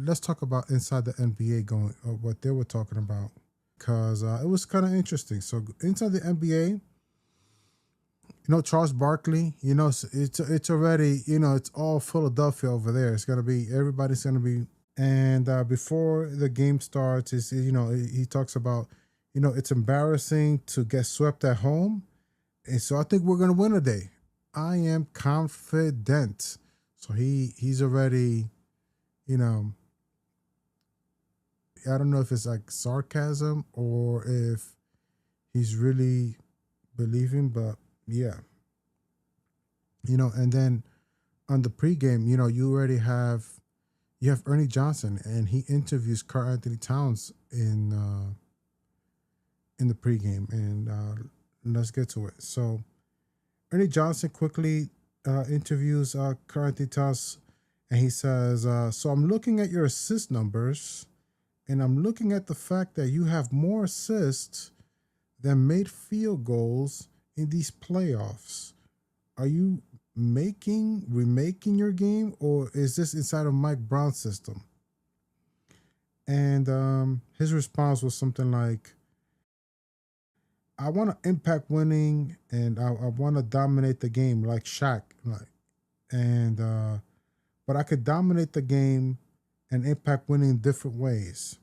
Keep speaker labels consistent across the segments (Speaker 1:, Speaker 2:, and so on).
Speaker 1: let's talk about inside the NBA what they were talking about, because it was kind of interesting. So inside the NBA, Charles Barkley, it's already, it's all Philadelphia over there. It's gonna be everybody's gonna be, and before the game starts, he talks about, it's embarrassing to get swept at home, and so I think we're gonna win today. I am confident. So he's already, I don't know if it's like sarcasm or if he's really believing, but yeah. And then on the pregame, you have Ernie Johnson, and he interviews Karl Anthony Towns in the pregame, and let's get to it. So Ernie Johnson quickly interviews Karl Anthony Towns, and he says, "So I'm looking at your assist numbers, and I'm looking at the fact that you have more assists than made field goals in these playoffs. Are you remaking your game, or is this inside of Mike Brown's system?" And his response was something like, "I want to impact winning, and I want to dominate the game like Shaq, and but I could dominate the game and impact winning in different ways.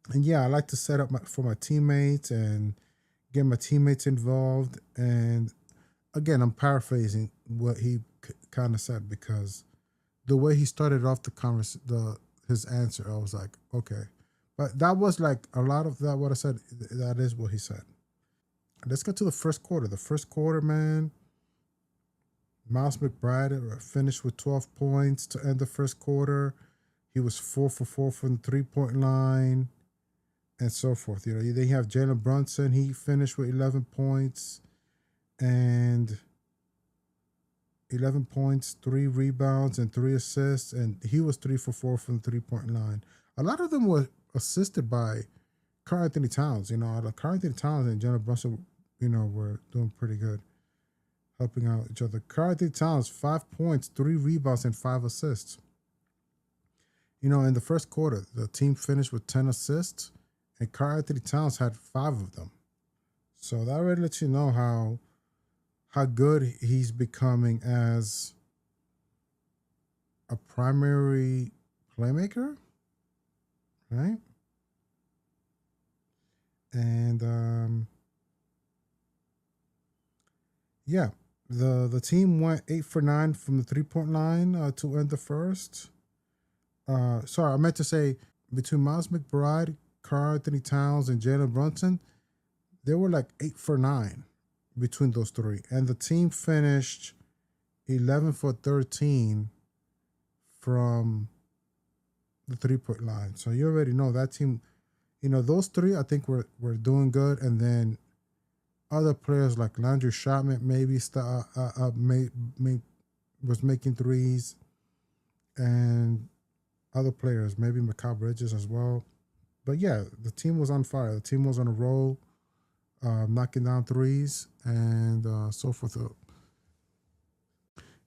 Speaker 1: And yeah, I like to set up for my teammates and get my teammates involved." And again, I'm paraphrasing what he kind of said, because the way he started off his answer, I was like, okay. But that was like a lot of that. What I said, that is what he said. Let's get to the first quarter. The first quarter, man. Miles McBride finished with 12 points to end the first quarter. He was 4 for 4 from the 3-point line, and so forth. Then you have Jalen Brunson. He finished with 11 points, and 11 points, 3 rebounds, and 3 assists, and he was 3 for 4 from the 3-point line. A lot of them were assisted by Karl Anthony Towns. Karl Anthony Towns and Jalen Brunson, were doing pretty good, helping out each other. Karl Anthony Towns, 5 points, 3 rebounds, and 5 assists. In the first quarter, the team finished with 10 assists, and Karl Anthony Towns had 5 of them. So that already lets you know how good he's becoming as a primary playmaker, right? And yeah, the team went 8 for 9 from the 3-point line to end the first. Sorry, I meant to say between Miles McBride, Karl Anthony Towns, and Jalen Brunson, they were like 8 for 9 between those three. And the team finished 11 for 13 from the 3-point line. So you already know that team, those three I think were doing good. And then other players like Landry Shamet maybe was making threes, and other players, maybe Mikal Bridges as well. But yeah, the team was on fire. The team was on a roll, knocking down threes and so forth.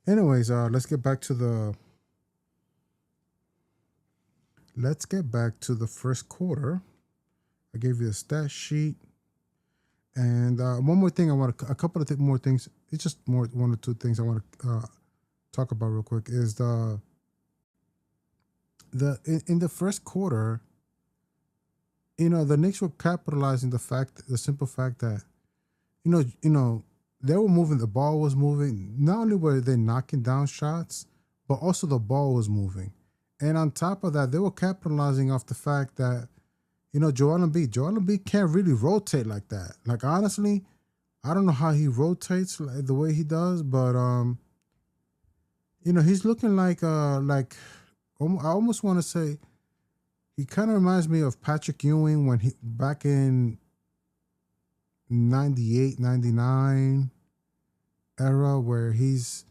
Speaker 1: Anyways, let's get back to the first quarter. I gave you a stat sheet. And one more thing, a couple of more things. It's just one or two things I want to talk about real quick. Is in the first quarter, the Knicks were capitalizing the simple fact that, they were moving. The ball was moving. Not only were they knocking down shots, but also the ball was moving. And on top of that, they were capitalizing off the fact that, Joel Embiid can't really rotate like that. Like, honestly, I don't know how he rotates the way he does, but he's looking like I almost want to say he kind of reminds me of Patrick Ewing when he back in 98, 99 era, where he's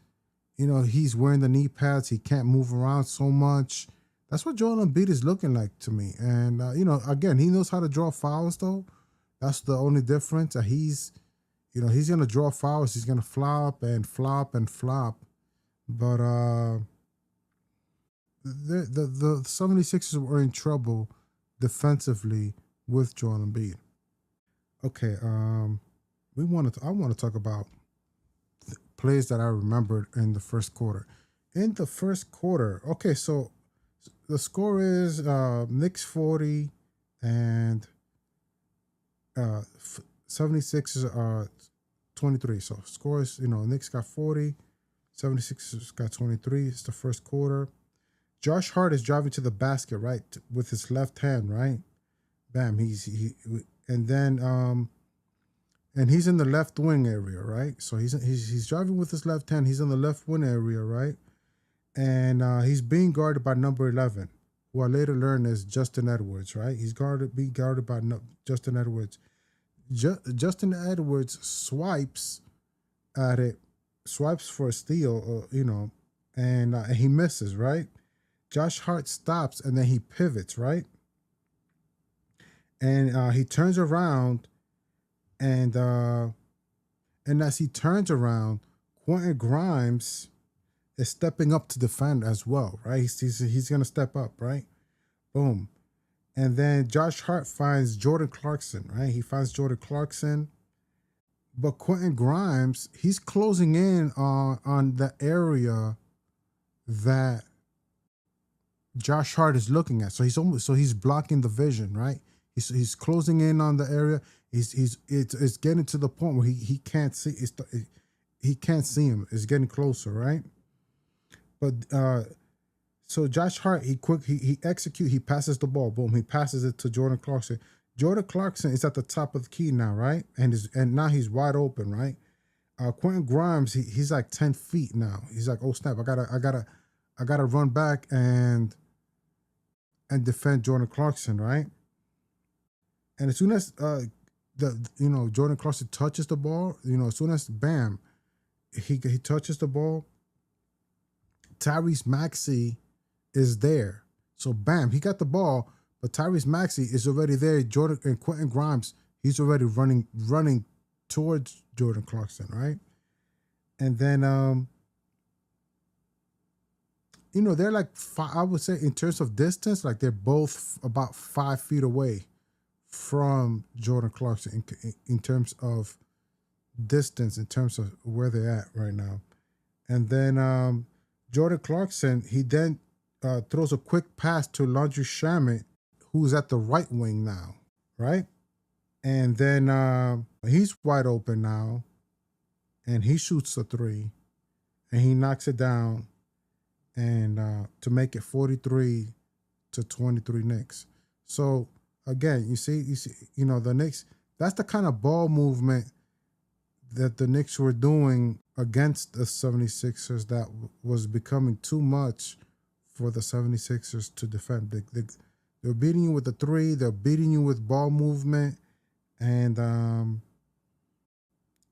Speaker 1: wearing the knee pads. He can't move around so much. That's what Joel Embiid is looking like to me. And, again, he knows how to draw fouls, though. That's the only difference. He's going to draw fouls. He's going to flop and flop and flop. But the 76ers were in trouble defensively with Joel Embiid. Okay, I want to talk about plays that I remembered in the first quarter. In the first quarter, okay, so the score is Knicks 40 and 76ers 23. So score is, Knicks got 40, 76ers got 23. It's the first quarter. Josh Hart is driving to the basket, right, with his left hand, right? Bam, and then and he's in the left wing area, right? So he's driving with his left hand. He's in the left wing area, right? And he's being guarded by number 11, who I later learned is Justin Edwards, right? He's being guarded by Justin Edwards. Justin Edwards swipes at it, swipes for a steal, and he misses, right? Josh Hart stops and then he pivots, right? And he turns around, and as he turns around, Quentin Grimes is stepping up to defend as well, right? He's gonna step up, right? Boom. And then Josh Hart finds Jordan Clarkson, right? He finds Jordan Clarkson. But Quentin Grimes, he's closing in on the area that Josh Hart is looking at. So he's blocking the vision, right? He's closing in on the area. It's getting to the point where he can't see. He can't see him. It's getting closer, right? But so Josh Hart, he executes. He passes the ball. Boom. He passes it to Jordan Clarkson. Jordan Clarkson is at the top of the key now, right? And now he's wide open, right? Quentin Grimes, he's like 10 feet now. He's like, oh snap! I gotta run back and defend Jordan Clarkson, right? And as soon as Jordan Clarkson touches the ball, as soon as bam, he touches the ball, Tyrese Maxey is there. So bam, he got the ball, but Tyrese Maxey is already there. Jordan and Quentin Grimes, he's already running towards Jordan Clarkson, right? And then they're like I would say in terms of distance, like they're both about 5 feet away from Jordan Clarkson in terms of distance, in terms of where they're at right now. And then Jordan Clarkson, he then throws a quick pass to Landry Shamet, who's at the right wing now, right? And then he's wide open now, and he shoots a three, and he knocks it down, and to make it 43-23 Knicks. So again, you see, the Knicks, that's the kind of ball movement that the Knicks were doing against the 76ers that was becoming too much for the 76ers to defend. They're beating you with the three, they're beating you with ball movement, and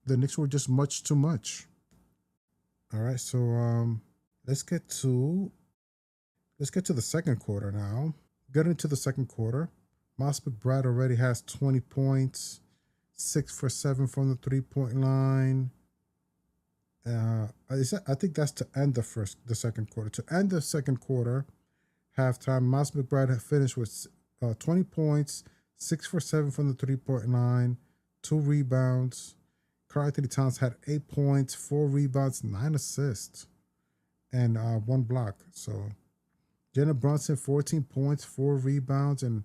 Speaker 1: the Knicks were just much too much. All right, so let's get to the second quarter now. Getting into the second quarter, Miles McBride already has 20 points, 6 for 7 from the 3-point line. I think that's to end the second quarter. To end the second quarter, halftime, Miles McBride had finished with 20 points, 6 for 7 from the 3-point line, 2 rebounds. Karl-Anthony Towns had 8 points, 4 rebounds, 9 assists, and 1 block. So Jalen Brunson, 14 points, 4 rebounds, and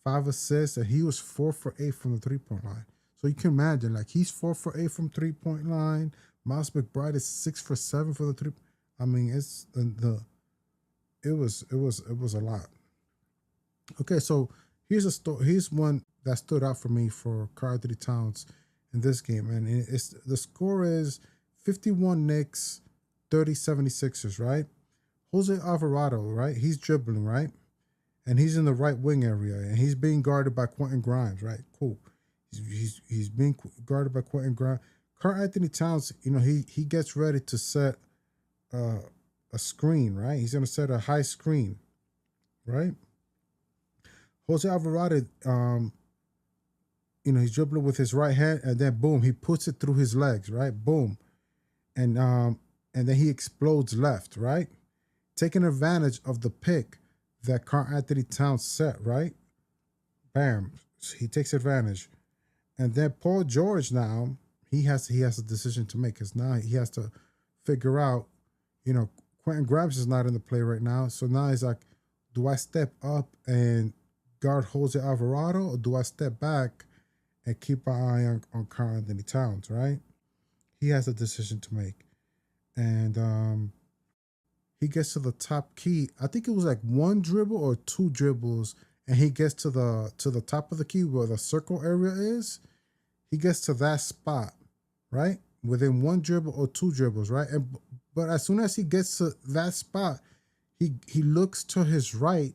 Speaker 1: 5 assists, and he was 4 for 8 from the 3-point line. So you can imagine, like, he's 4 for 8 from 3-point line. Miles McBride is 6 for 7 for the 3. I mean, it was a lot. Okay, so here's one that stood out for me for Karl-Anthony Towns in this game, and the score is 51 Knicks, 30 76ers, right? Jose Alvarado, right? He's dribbling, right? And he's in the right wing area, and he's being guarded by Quentin Grimes, right? Cool. He's being guarded by Quentin Grimes. Karl-Anthony Towns, he gets ready to set a screen, right? He's going to set a high screen, right? Jose Alvarado, he's dribbling with his right hand, and then boom, he puts it through his legs, right? Boom, and then he explodes left, right? taking advantage of the pick that Karl Anthony Towns set, right? Bam. He takes advantage. And then Paul George now, he has a decision to make because now he has to figure out, Quentin Grimes is not in the play right now. So now he's like, do I step up and guard Jose Alvarado, or do I step back and keep an eye on Karl Anthony Towns, right? He has a decision to make. And he gets to the top key. I think it was like one dribble or two dribbles, and he gets to the top of the key where the circle area is. He gets to that spot, right? Within one dribble or two dribbles, right? But as soon as he gets to that spot, he looks to his right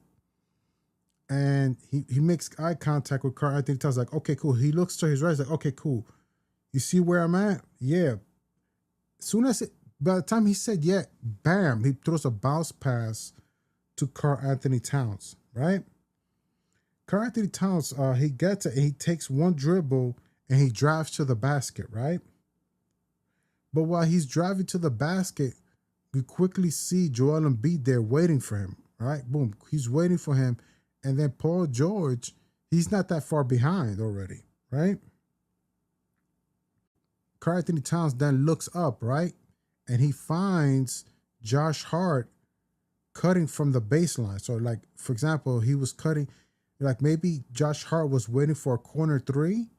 Speaker 1: and he makes eye contact with Karl Anthony Towns, like, okay, cool. He looks to his right, he's like, okay, cool. You see where I'm at? Yeah. By the time he said yeah, bam, he throws a bounce pass to Karl Anthony Towns, right? Karl Anthony Towns, he gets it and he takes one dribble and he drives to the basket, right? But while he's driving to the basket, we quickly see Joel Embiid there waiting for him, right? Boom, he's waiting for him. And then Paul George, he's not that far behind already, right? Karl Anthony Towns then looks up, right? And he finds Josh Hart cutting from the baseline. So, like, for example, he was cutting, like maybe Josh Hart was waiting for a corner three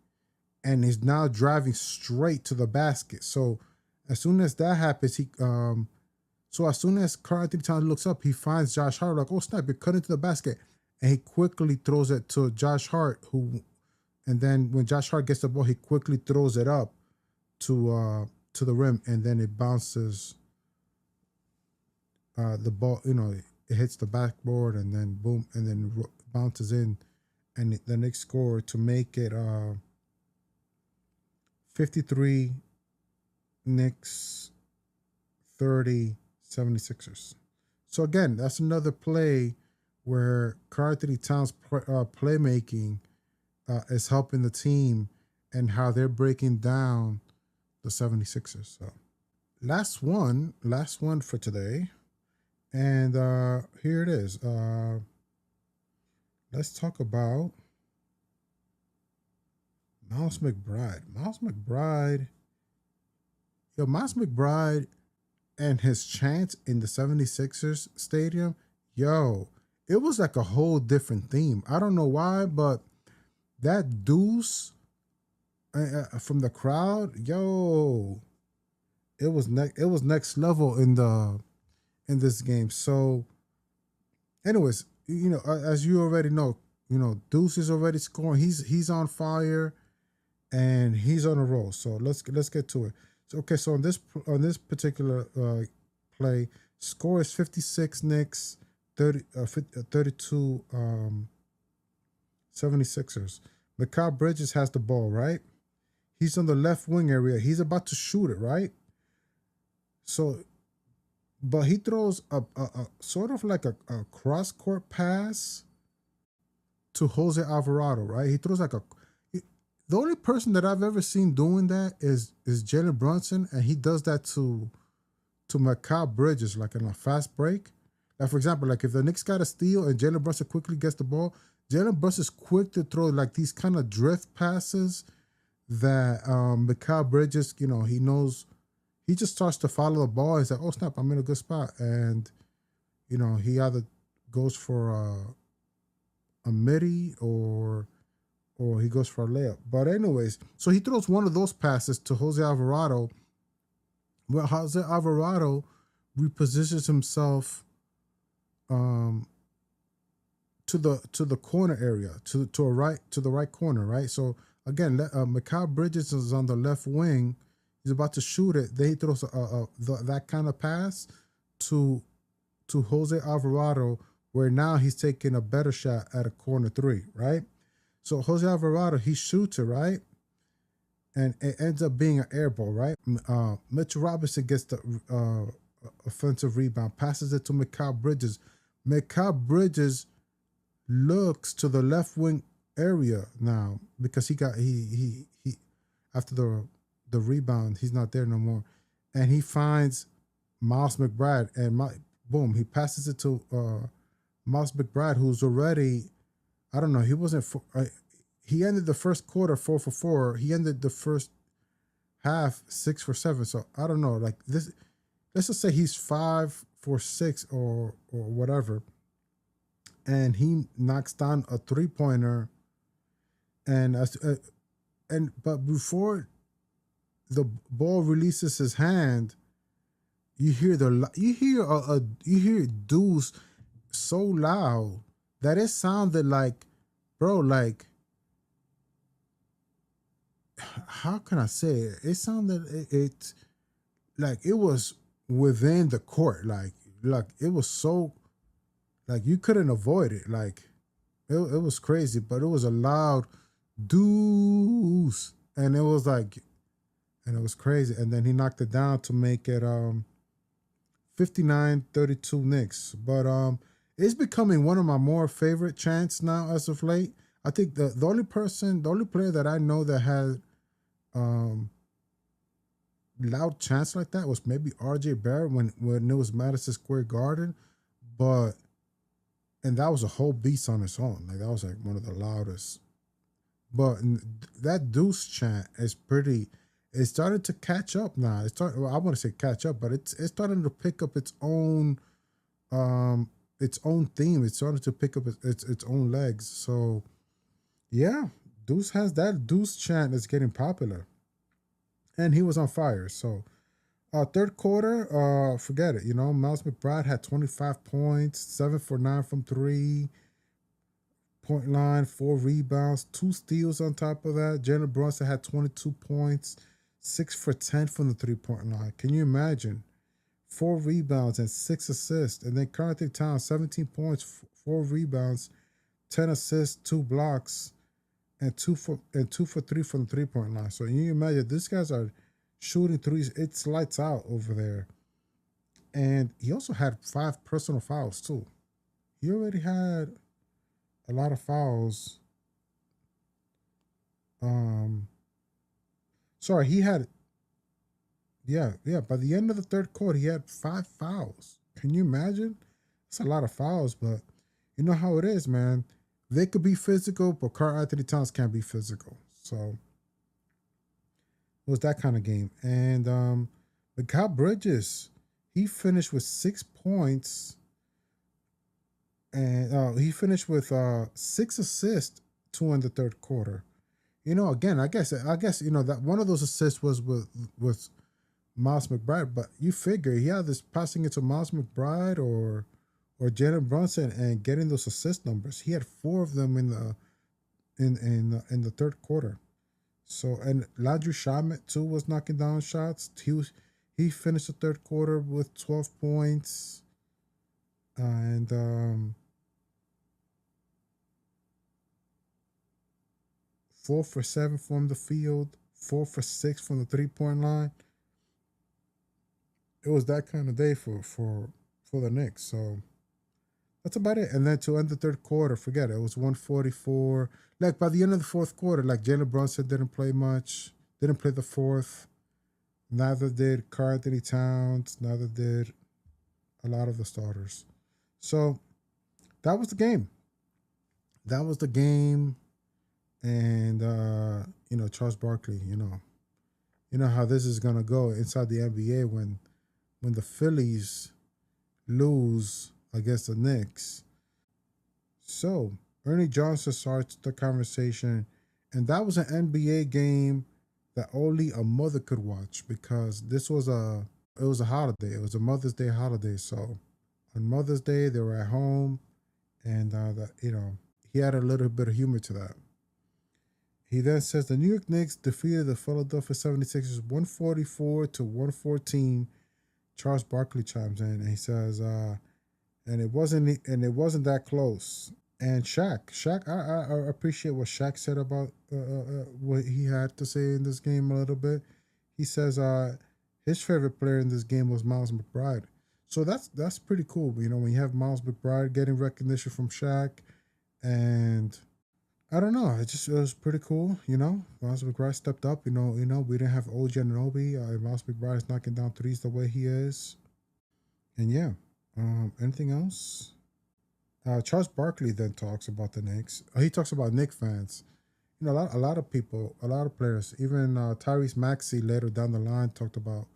Speaker 1: and is now driving straight to the basket. So as soon as that happens, as soon as Karl Anthony Towns looks up, he finds Josh Hart, like, oh snap, you're cutting to the basket. And he quickly throws it to Josh Hart, and then when Josh Hart gets the ball, he quickly throws it up to the rim, and then it bounces. The ball, it hits the backboard, and then boom, and then bounces in, and the Knicks score to make it 53 Knicks, 30 76ers. So again, that's another play where Karl Anthony Towns' playmaking is helping the team and how they're breaking down the 76ers. So last one for today. And here it is. Let's talk about Miles McBride. Miles McBride and his chants in the 76ers stadium, it was like a whole different theme. I don't know why, but that deuce from the crowd, it was next level in this game. So anyways, as you already know, Deuce is already scoring. He's on fire and he's on a roll. So let's get to it. So on this particular play, score is 56 Knicks, 32 76ers. Mikal Bridges has the ball, right? He's on the left wing area. He's about to shoot it, right? So, but he throws a sort of like a cross court pass to Jose Alvarado, right? He throws like the only person that I've ever seen doing that is Jalen Brunson, and he does that to Mikal Bridges, like in a fast break. Like, for example, like if the Knicks got a steal and Jalen Brunson quickly gets the ball, Jalen Brunson is quick to throw like these kind of drift passes that Mikal Bridges, he knows, he just starts to follow the ball. He's like, oh snap, I'm in a good spot. And, he either goes for a midi or he goes for a layup. But anyways, so he throws one of those passes to Jose Alvarado. Well, Jose Alvarado repositions himself to the corner area, to the right corner, right? So again, Mikal Bridges is on the left wing. He's about to shoot it. Then he throws that kind of pass to Jose Alvarado, where now he's taking a better shot at a corner three, right? So Jose Alvarado, he shoots it, right? And it ends up being an air ball, right? Mitchell Robinson gets the offensive rebound, passes it to Mikal Bridges. Mikal Bridges looks to the left wing area now because he after the rebound, he's not there no more. And he finds Miles McBride. And boom, he passes it to Miles McBride, who's already, I don't know, he wasn't. He ended the first quarter 4 for 4. He ended the first half 6 for 7. So I don't know, like this. Let's just say he's 5 for 6 or whatever, and he knocks down a 3-pointer, and but before the ball releases his hand, you hear Deuce so loud that it sounded like, bro, like, how can I say it? It sounded it like it was within the court, like it was so, like you couldn't avoid it, like it was crazy, but it was a loud Deuce, and it was like, and it was crazy, and then he knocked it down to make it 59-32 Knicks. But it's becoming one of my more favorite chants now as of late. I think the only player that I know that had loud chants like that was maybe RJ Barrett when it was Madison Square Garden, and that was a whole beast on its own. Like that was like one of the loudest. But that Deuce chant is pretty. It started to catch up now. I want to say catch up, but it's starting to pick up its own theme. It's starting to pick up its own legs. So yeah, Deuce has that Deuce chant is getting popular, and he was on fire. So third quarter, forget it. Miles McBride had 25 points, 7 for 9 from 3-point line, 4 rebounds, 2 steals on top of that. Jalen Brunson had 22 points, 6 for 10 from the 3-point line. Can you imagine? 4 rebounds and 6 assists. And then Karl-Anthony Towns, 17 points, 4 rebounds, 10 assists, 2 blocks, and 2 for 3 from the 3-point line. So you imagine these guys are shooting threes. It's lights out over there. And he also had 5 personal fouls too. He already had a lot of fouls. Sorry, he had, by the end of the third quarter, he had 5 fouls. Can you imagine? It's a lot of fouls, but you know how it is, man. They could be physical, but Karl-Anthony Towns can't be physical. So it was that kind of game. And Mikal Bridges, he finished with 6 points, and he finished with 6 assists, 2 in the third quarter. Again, I guess that one of those assists was with Miles McBride, but you figure he had this passing it to Miles McBride or Jalen Brunson and getting those assist numbers. He had 4 of them in the third quarter. So, and Landry Shamet too was knocking down shots. He finished the third quarter with 12 points, and 4 for 7 from the field, 4 for 6 from the 3-point line. It was that kind of day for the Knicks. So that's about it. And then to end the third quarter, forget it. It was 144. Like by the end of the fourth quarter, like Jalen Brunson didn't play much. Didn't play the fourth. Neither did Karl-Anthony Towns. Neither did a lot of the starters. So that was the game. And Charles Barkley, you know how this is gonna go inside the NBA when the Phillies lose against the Knicks. So Ernie Johnson starts the conversation, and that was an NBA game that only a mother could watch because it was a holiday. It was a Mother's Day holiday. So on Mother's Day they were at home, and he had a little bit of humor to that. He then says the New York Knicks defeated the Philadelphia 76ers 144-114. Charles Barkley chimes in and he says, and it wasn't that close. And Shaq, I appreciate what Shaq said about what he had to say in this game a little bit. He says his favorite player in this game was Miles McBride. So that's pretty cool. When you have Miles McBride getting recognition from Shaq, and I don't know, it was pretty cool. Miles McBride stepped up. We didn't have OG Anunoby. Miles McBride is knocking down threes the way he is, and yeah. Anything else? Charles Barkley then talks about the Knicks. He talks about Knicks fans. A lot of people, a lot of players, even Tyrese Maxey later down the line talked about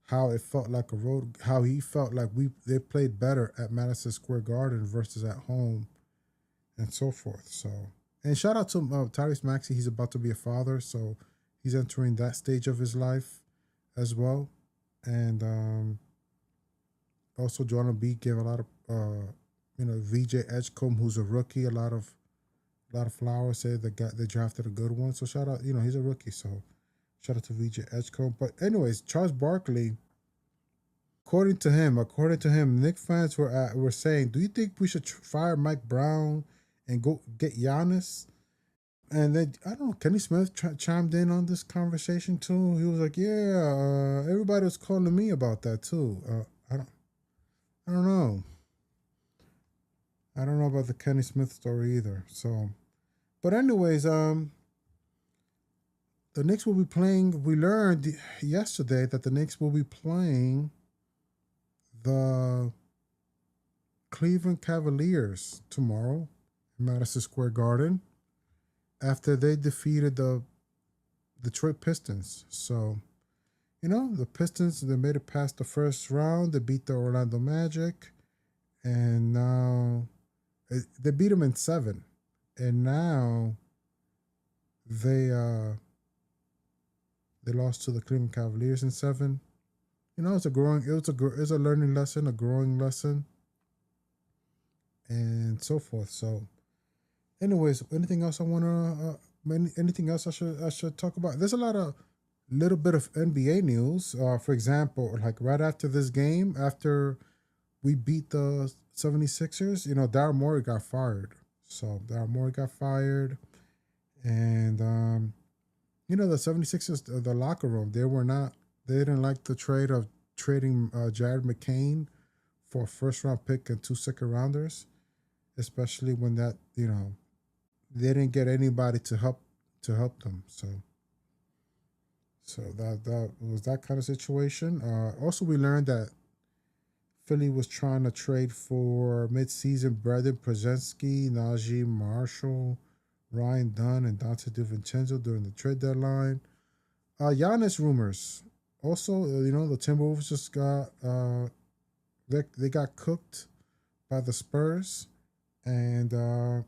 Speaker 1: how it felt like how he felt like they played better at Madison Square Garden versus at home, and so forth. So, and shout out to Tyrese Maxey. He's about to be a father, so he's entering that stage of his life as well. And also, Joanna B gave a lot of VJ Edgecombe, who's a rookie, a lot of flowers. Say they drafted a good one. So shout out, he's a rookie. So shout out to VJ Edgecombe. But anyways, Charles Barkley, according to him, Knicks fans were saying, "Do you think we should fire Mike Brown and go get Giannis?" And then I don't know, Kenny Smith chimed in on this conversation too. He was like, "Yeah, everybody was calling me about that too." I don't know. I don't know about the Kenny Smith story either. So, but anyways, the Knicks will be playing. We learned yesterday that the Knicks will be playing the Cleveland Cavaliers tomorrow in Madison Square Garden after they defeated the Detroit Pistons. So, the Pistons, they made it past the first round. They beat the Orlando Magic, and now they beat them in 7. And now they lost to the Cleveland Cavaliers in 7. It's a learning lesson, a growing lesson, and so forth. So, anyways, anything else anything else I should talk about? There's a little bit of NBA news. For example, like right after this game, after we beat the 76ers, Daryl Morey got fired. So Daryl Morey got fired, and the 76ers, the locker room, they didn't like the trade of trading Jared McCain for a first round pick and 2 second rounders, especially when they didn't get anybody to help them. So that was that kind of situation. Also, we learned that Philly was trying to trade for midseason Brandon Przemski, Najee Marshall, Ryan Dunn, and Dante DiVincenzo during the trade deadline. Giannis rumors. Also, the Timberwolves just got they got cooked by the Spurs, and they're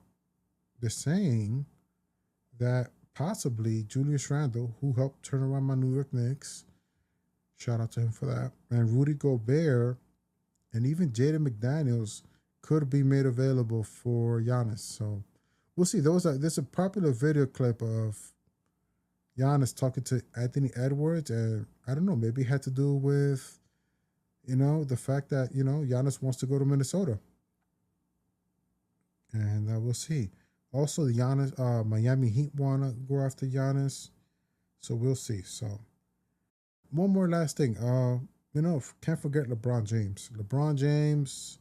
Speaker 1: saying that possibly Julius Randle, who helped turn around my New York Knicks, shout out to him for that, and Rudy Gobert, and even Jaden McDaniels could be made available for Giannis. So we'll see. There's a popular video clip of Giannis talking to Anthony Edwards, and I don't know, maybe it had to do with, the fact that, Giannis wants to go to Minnesota. And we'll see. Also, the Miami Heat want to go after Giannis. So we'll see. So one more last thing. Can't forget LeBron James. LeBron James,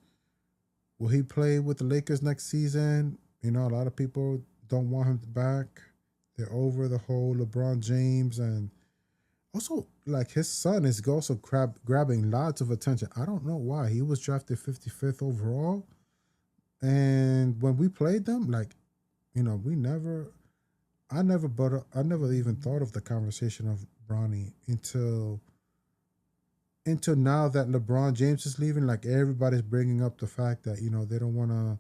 Speaker 1: will he play with the Lakers next season? A lot of people don't want him back. They're over the whole LeBron James, and also like his son is also grabbing lots of attention. I don't know why. He was drafted 55th overall, and when we played them, I never even thought of the conversation of Bronny until now that LeBron James is leaving. Like everybody's bringing up the fact that they don't want to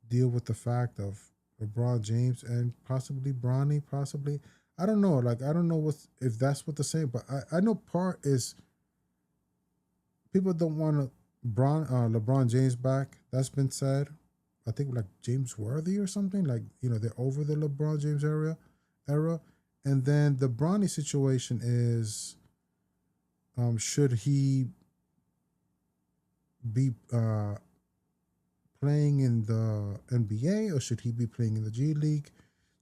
Speaker 1: deal with the fact of LeBron James and possibly Bronny, possibly. I don't know. Like I don't know if that's what they're saying, but I know part is people don't want LeBron James back. That's been said. I think like James Worthy or something. Like they're over the LeBron James era, and then the Bronny situation is, should he be playing in the NBA or should he be playing in the G League?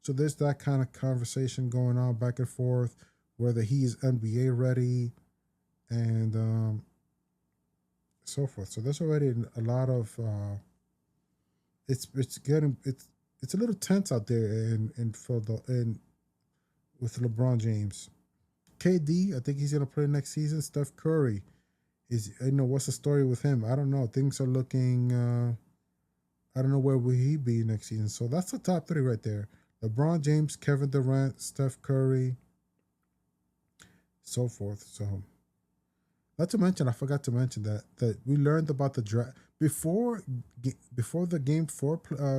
Speaker 1: So there's that kind of conversation going on back and forth, whether he's NBA ready and so forth. So there's already a lot of it's a little tense out there in with LeBron James. KD, I think he's gonna play next season. Steph Curry, Is what's the story with him? I don't know. Things are looking. I don't know where will he be next season. So that's the top three right there: LeBron James, Kevin Durant, Steph Curry, so forth. So, not to mention, I forgot to mention that we learned about the draft before the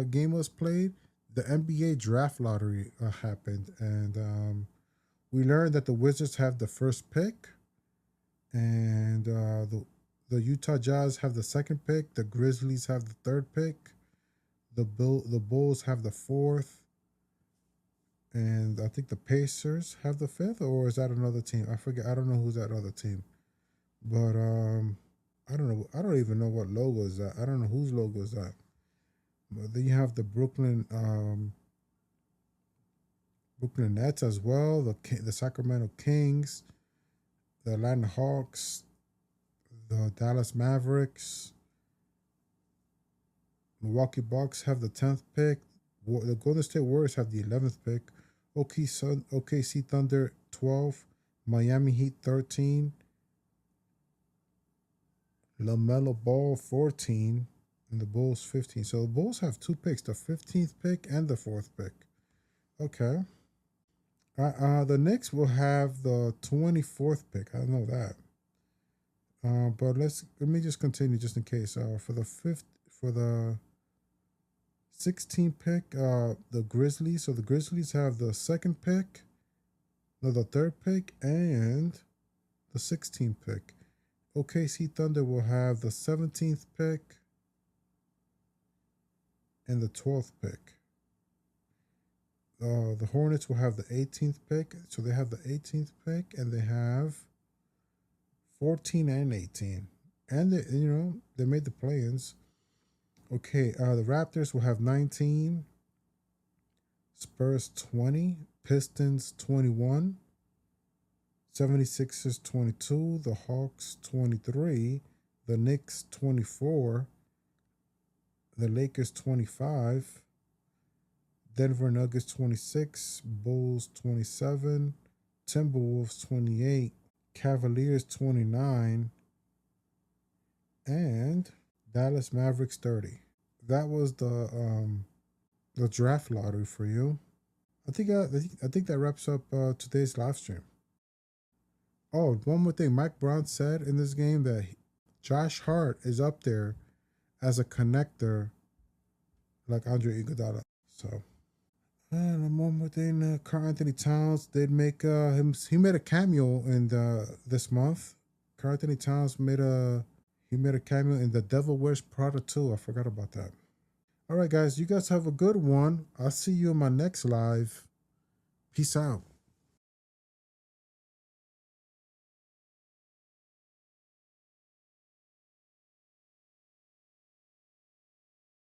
Speaker 1: game was played. The NBA draft lottery happened, and we learned that the Wizards have the first pick, and the Utah Jazz have the second pick. The Grizzlies have the third pick. The Bulls have the fourth, and I think the Pacers have the fifth. Or is that another team? I forget. I don't know who's that other team. But I don't know. I don't even know what logo is that. I don't know whose logo is that. But then you have the Brooklyn Nets as well. The Sacramento Kings, the Atlanta Hawks, the Dallas Mavericks, Milwaukee Bucks have the 10th pick. The Golden State Warriors have the 11th pick. OKC Thunder 12, Miami Heat 13, LaMelo Ball 14, and the Bulls 15. So the Bulls have two picks, the 15th pick and the 4th pick. Okay. The Knicks will have the 24th pick. I know that. But let me just continue just in case. For the 16th pick, the Grizzlies. So the Grizzlies have the second pick, no, the third pick, and the 16th pick. OKC Thunder will have the 17th pick and the 12th pick. The Hornets will have the 18th pick. So they have the 18th pick, and they have 14 and 18. And they made the play-ins. Okay, the Raptors will have 19, Spurs 20, Pistons 21, 76ers 22, the Hawks 23, the Knicks 24, the Lakers 25, Denver Nuggets 26, Bulls 27, Timberwolves 28, Cavaliers 29, and Dallas Mavericks 30. That was the draft lottery for you. I think that wraps up today's live stream. Oh, one more thing. Mike Brown said in this game that Josh Hart is up there as a connector like Andre Iguodala. So, and one more thing. Karl Anthony Towns did make he made a cameo in this month. Karl Anthony Towns made a cameo in The Devil Wears Prada 2. I forgot about that. All right, guys. You guys have a good one. I'll see you in my next live. Peace out.